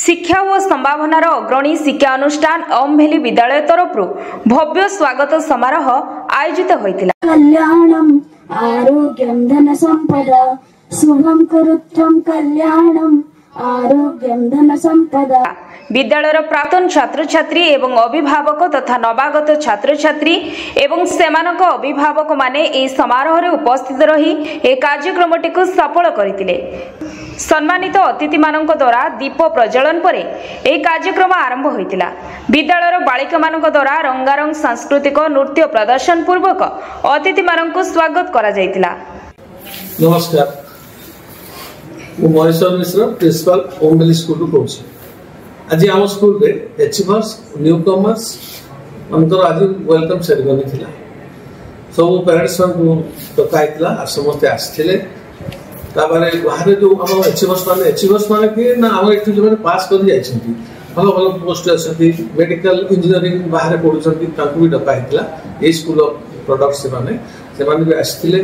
शिक्षा और संभावनार अग्रणी शिक्षा अनुष्ठान ओम भैली विद्यालय तरफ भव्य स्वागत समारोह आयोजित होइतिला। कल्याणम आरोग्यम धन संपदा शुभम करुत्वम कल्याणम आरोग्यम धन संपदा। विद्यालयर प्राक्तन छात्र छात्री एवं अभिभावक तथा नवागत छात्र छात्री एवं सेमानक अभिभावक माने ए समारोह रे उपस्थित रही ए कार्यक्रमटी को सफल करथिले। सम्मानित अतिथि मानक द्वारा दीप प्रज्वलन पर ए कार्यक्रम आरंभ होइतिला। विद्यालयर बालिका मानक द्वारा रंगारंग सांस्कृतिक नृत्य प्रदर्शन पूर्वक अतिथि मानक स्वागत करा जायतिला। नमस्कार, महेश्वर मिश्र प्रिंसिपल ओम भैली स्कूल को आज आम स्कूल रे एचीवर्स न्यू कमर्स अंतर आज वेलकम सेरेमनी थिला। सब पेरेंट्स को डकाइतला समस्त आस्थिले। ताबारे बाहर जो हम एचीवर्स माने कि ना हम एठी जो पास कर जाय छथि भलो भलो पोस्ट असथि मेडिकल इंजीनियरिंग बाहर पढुछथि ताकू भी डकाइतला। ए स्कूल ऑफ प्रोडक्ट्स से माने भी आस्थिले।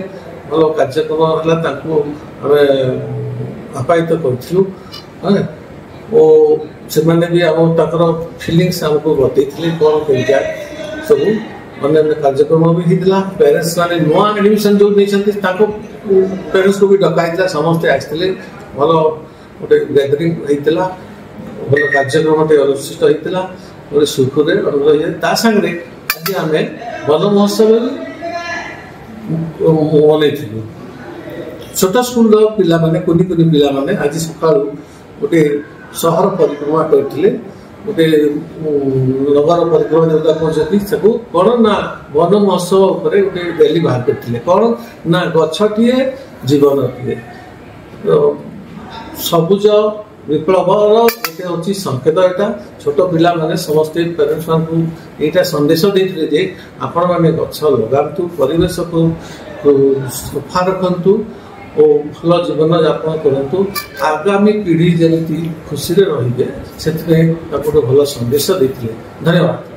भलो कार्यक्रम हला ताकू हमें अपायित करथिलु ओ से माने भी हम ताकर फीलिंग्स हमको बतैथिले कोन केजा सब अन्य कार्यक्रम भी हितला। पेरेंट्स माने नुआ एडमिशन जो नै छथि ताको पेरेंट्स को भी डकाइतला। समस्त आस्थिले भलो ओटे गैदरिंग हितला। भलो कार्यक्रम ते अनुष्ठित हितला और सुखरे अनुरोध ता संगे आज हमें वन महोत्सव मनेथिलु। छोट स्कूल पिला माने कुनी पिला माने आज सकाळू ओटे सहर परिक्रमा करथिले। गोटे नगर परिक्रमा जोटा कहते सबू कौन ना वन महोत्सव गोटे रैली बाहर करथिले। कौन ना गछटिए जीवनटिए सबुज विप्लवर गोटे होची संकेत। एटा छोट पिला माने समस्त पेरेंट्स को एटा संदेश देथिले जे आपण माने गछ लगांतु, परिवेश को सफा रखंतु और भल जीवन यापन करूँ। आगामी पीढ़ी जमी खुशी रही से भल संदेश देते। धन्यवाद।